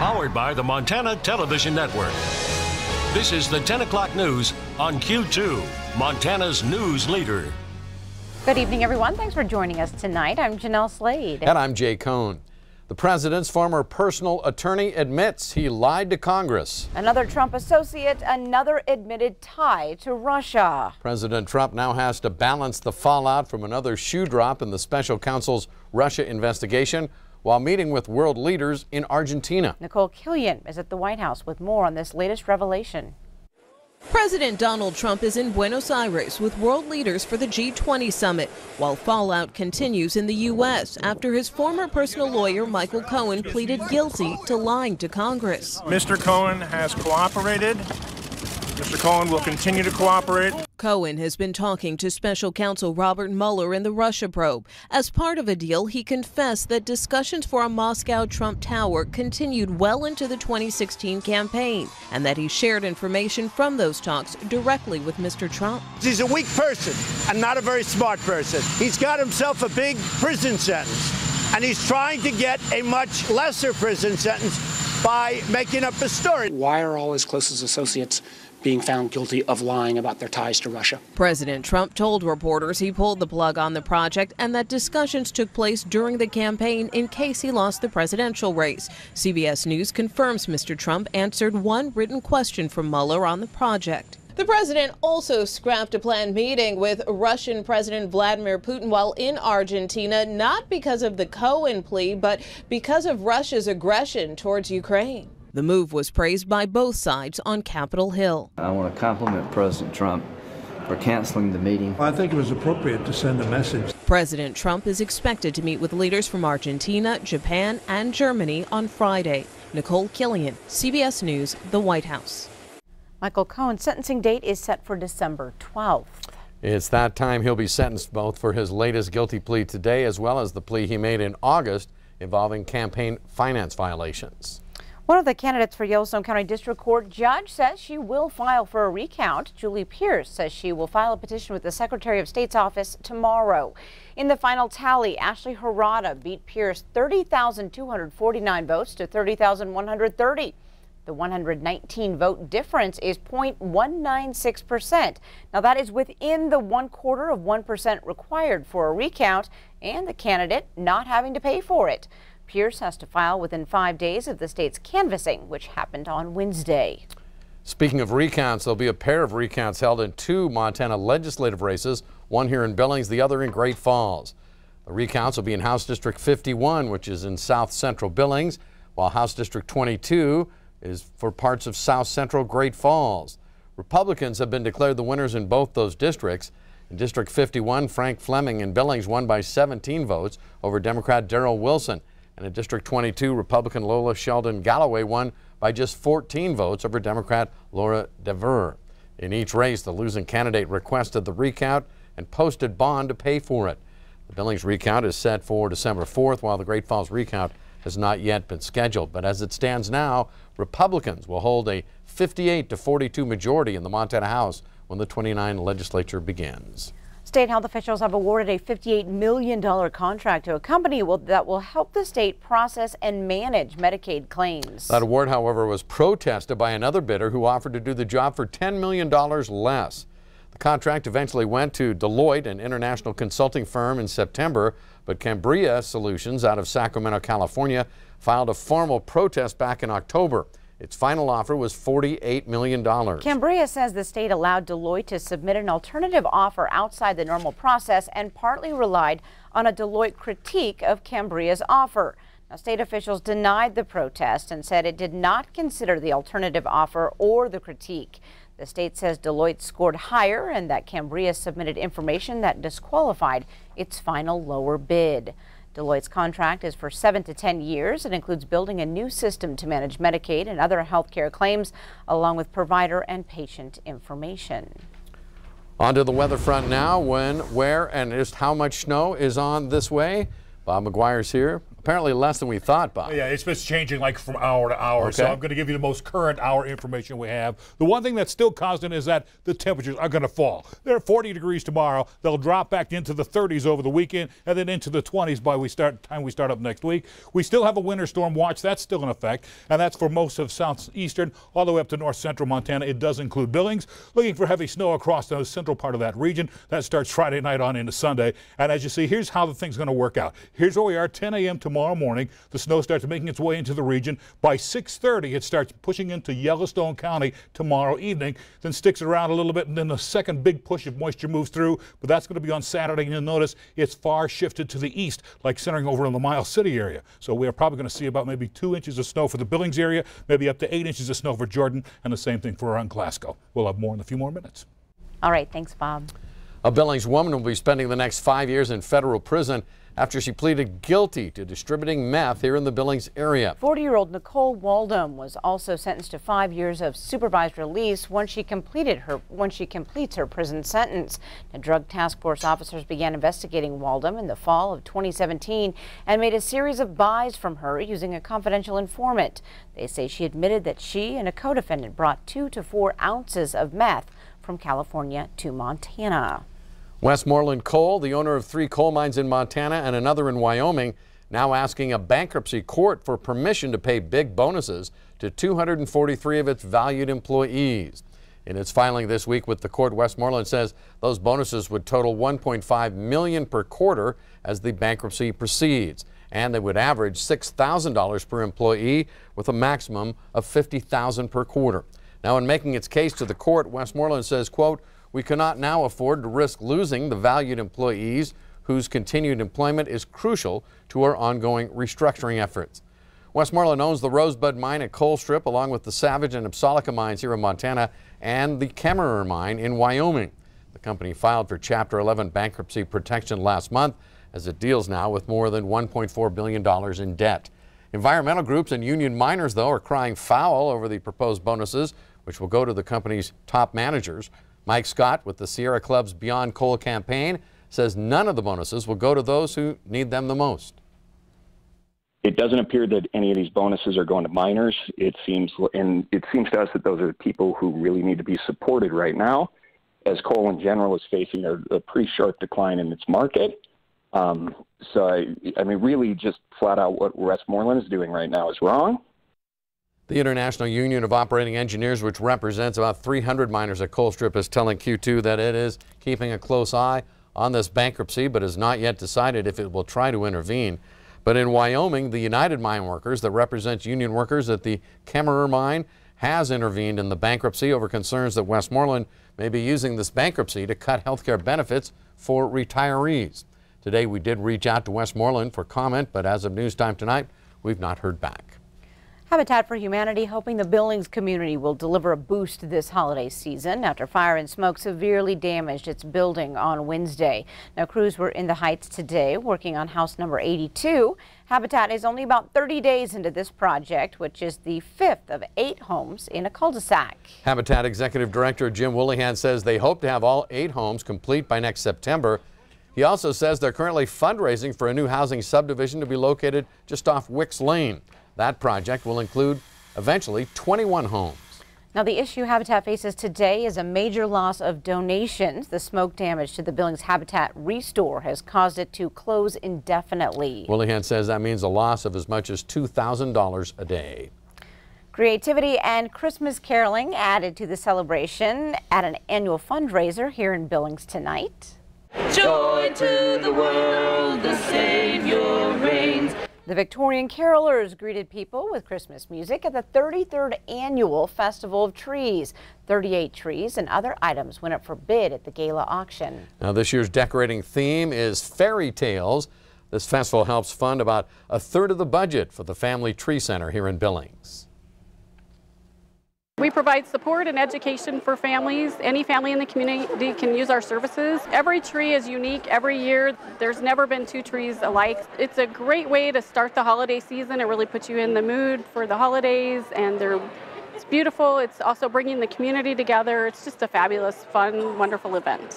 Powered by the Montana Television Network. This is the 10 o'clock news on Q2, Montana's news leader. Good evening, everyone. Thanks for joining us tonight. I'm Jeanelle Slade. And I'm Jay Cohen. The president's former personal attorney admits he lied to Congress. Another Trump associate, another admitted tie to Russia. President Trump now has to balance the fallout from another shoe drop in the special counsel's Russia investigation while meeting with world leaders in Argentina. Nicole Killian is at the White House with more on this latest revelation. President Donald Trump is in Buenos Aires with world leaders for the G20 summit, while fallout continues in the U.S. after his former personal lawyer, Michael Cohen, pleaded guilty to lying to Congress. Mr. Cohen has cooperated. Mr. Cohen will continue to cooperate. Cohen has been talking to special counsel Robert Mueller in the Russia probe. As part of a deal, he confessed that discussions for a Moscow Trump Tower continued well into the 2016 campaign, and that he shared information from those talks directly with Mr. Trump. He's a weak person and not a very smart person. He's got himself a big prison sentence, and he's trying to get a much lesser prison sentence by making up a story. Why are all his closest associates being found guilty of lying about their ties to Russia? President Trump told reporters he pulled the plug on the project and that discussions took place during the campaign in case he lost the presidential race. CBS News confirms Mr. Trump answered one written question from Mueller on the project. The president also scrapped a planned meeting with Russian President Vladimir Putin while in Argentina, not because of the Cohen plea, but because of Russia's aggression towards Ukraine. The move was praised by both sides on Capitol Hill. I want to compliment President Trump for canceling the meeting. I think it was appropriate to send a message. President Trump is expected to meet with leaders from Argentina, Japan, and Germany on Friday. Nicole Killian, CBS News, the White House. Michael Cohen's sentencing date is set for December 12th. It's that time he'll be sentenced both for his latest guilty plea today as well as the plea he made in August involving campaign finance violations. One of the candidates for Yellowstone County District Court judge says she will file for a recount. Julie Pierce says she will file a petition with the Secretary of State's office tomorrow. In the final tally, Ashley Harada beat Pierce 30,249 votes to 30,130. The 119 vote difference is 0.196%. Now that is within the 1/4% required for a recount and the candidate not having to pay for it. Pierce has to file within 5 days of the state's canvassing, which happened on Wednesday. Speaking of recounts, there'll be a pair of recounts held in 2 Montana legislative races, one here in Billings, the other in Great Falls. The recounts will be in House District 51, which is in south central Billings, while House District 22 is for parts of south central Great Falls. Republicans have been declared the winners in both those districts. In District 51, Frank Fleming in Billings won by 17 votes over Democrat Darrell Wilson. And in District 22, Republican Lola Sheldon Galloway won by just 14 votes over Democrat Laura DeVere. In each race, the losing candidate requested the recount and posted bond to pay for it. The Billings recount is set for December 4th, while the Great Falls recount has not yet been scheduled. But as it stands now, Republicans will hold a 58-42 majority in the Montana House when the 29 legislature begins. State health officials have awarded a $58 million contract to a company that will help the state process and manage Medicaid claims. That award, however, was protested by another bidder who offered to do the job for $10 million less. The contract eventually went to Deloitte, an international consulting firm, in September, but Cambria Solutions out of Sacramento, California, filed a formal protest back in October. Its final offer was $48 million. Cambria says the state allowed Deloitte to submit an alternative offer outside the normal process and partly relied on a Deloitte critique of Cambria's offer. Now, state officials denied the protest and said it did not consider the alternative offer or the critique. The state says Deloitte scored higher and that Cambria submitted information that disqualified its final lower bid. Deloitte's contract is for 7 to 10 years. It includes building a new system to manage Medicaid and other health care claims, along with provider and patient information. On to the weather front now. When, where, and just how much snow is on this way. Bob McGuire's here. Apparently less than we thought, Bob. Yeah, it's been changing like from hour to hour, so I'm going to give you the most current hour information we have. The one thing that's still constant is that the temperatures are going to fall. They're 40 degrees tomorrow. They'll drop back into the 30s over the weekend and then into the 20s by time we start up next week. We still have a winter storm watch. That's still in effect, and that's for most of southeastern all the way up to north central Montana. It does include Billings. Looking for heavy snow across the central part of that region. That starts Friday night on into Sunday. And as you see, here's how the thing's going to work out. Here's where we are, 10 a.m. tomorrow morning. The snow starts making its way into the region. By 6:30, it starts pushing into Yellowstone County tomorrow evening, then sticks around a little bit, and then the second big push of moisture moves through. But that's going to be on Saturday, and you'll notice it's far shifted to the east, like centering over in the Miles City area. So we are probably going to see about maybe 2 inches of snow for the Billings area, maybe up to 8 inches of snow for Jordan, and the same thing for around Glasgow. We'll have more in a few more minutes. All right, thanks, Bob. A Billings woman will be spending the next 5 years in federal prison after she pleaded guilty to distributing meth here in the Billings area. 40-year-old Nicole Waldom was also sentenced to 5 years of supervised release when she completes her prison sentence. The Drug Task Force officers began investigating Waldom in the fall of 2017 and made a series of buys from her using a confidential informant. They say she admitted that she and a co-defendant brought 2 to 4 ounces of meth from California to Montana. Westmoreland Coal, the owner of 3 coal mines in Montana and another in Wyoming, now asking a bankruptcy court for permission to pay big bonuses to 243 of its valued employees. In its filing this week with the court, Westmoreland says those bonuses would total $1.5 million per quarter as the bankruptcy proceeds, and they would average $6,000 per employee with a maximum of $50,000 per quarter. Now, in making its case to the court, Westmoreland says, quote, "We cannot now afford to risk losing the valued employees whose continued employment is crucial to our ongoing restructuring efforts." Westmoreland owns the Rosebud Mine at Coal Strip, along with the Savage and Apsolica mines here in Montana and the Kemmerer Mine in Wyoming. The company filed for Chapter 11 bankruptcy protection last month as it deals now with more than $1.4 billion in debt. Environmental groups and union miners, though, are crying foul over the proposed bonuses, which will go to the company's top managers. Mike Scott with the Sierra Club's Beyond Coal campaign says none of the bonuses will go to those who need them the most. It doesn't appear that any of these bonuses are going to miners. It seems to us that those are the people who really need to be supported right now, as coal in general is facing a pretty sharp decline in its market. So I mean, really, just flat out what Westmoreland is doing right now is wrong. The International Union of Operating Engineers, which represents about 300 miners at Coal Strip, is telling Q2 that it is keeping a close eye on this bankruptcy, but has not yet decided if it will try to intervene. But in Wyoming, the United Mine Workers, that represents union workers at the Kemmerer Mine, has intervened in the bankruptcy over concerns that Westmoreland may be using this bankruptcy to cut health care benefits for retirees. Today, we did reach out to Westmoreland for comment, but as of news time tonight, we've not heard back. Habitat for Humanity hoping the Billings community will deliver a boost this holiday season after fire and smoke severely damaged its building on Wednesday. Now, crews were in the Heights today working on house number 82. Habitat is only about 30 days into this project, which is the 5th of 8 homes in a cul-de-sac. Habitat Executive Director Jim Willihan says they hope to have all 8 homes complete by next September. He also says they're currently fundraising for a new housing subdivision to be located just off Wicks Lane. That project will include eventually 21 homes. Now, the issue Habitat faces today is a major loss of donations. The smoke damage to the Billings Habitat Restore has caused it to close indefinitely. Willihan says that means a loss of as much as $2,000 a day. Creativity and Christmas caroling added to the celebration at an annual fundraiser here in Billings tonight. Joy to the world, the Savior reigns. The Victorian carolers greeted people with Christmas music at the 33rd Annual Festival of Trees. 38 trees and other items went up for bid at the gala auction. Now, this year's decorating theme is fairy tales. This festival helps fund about a third of the budget for the Family Tree Center here in Billings. We provide support and education for families. Any family in the community can use our services. Every tree is unique every year. There's never been 2 trees alike. It's a great way to start the holiday season. It really puts you in the mood for the holidays, and it's beautiful. It's also bringing the community together. It's just a fabulous, fun, wonderful event.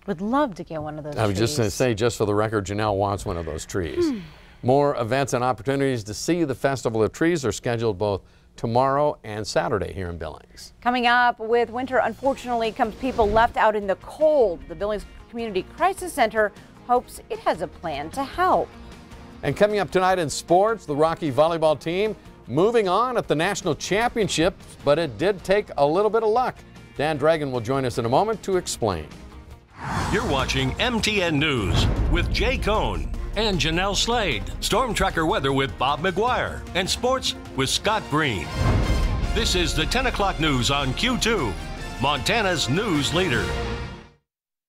Would love to get one of those I was trees. just going to say, just for the record, Jeanelle wants one of those trees. More events and opportunities to see the Festival of Trees are scheduled both tomorrow and Saturday here in Billings. Coming up, with winter unfortunately comes people left out in the cold. The Billings Community Crisis Center hopes it has a plan to help. And coming up tonight in sports, the Rocky volleyball team moving on at the national championships, but it did take a little bit of luck. Dan Dragon will join us in a moment to explain. You're watching MTN News with Jay Cohen and Jeanelle Slade. Storm Tracker weather with Bob McGuire. And sports with Scott Green. This is the 10 o'clock news on Q2, Montana's news leader.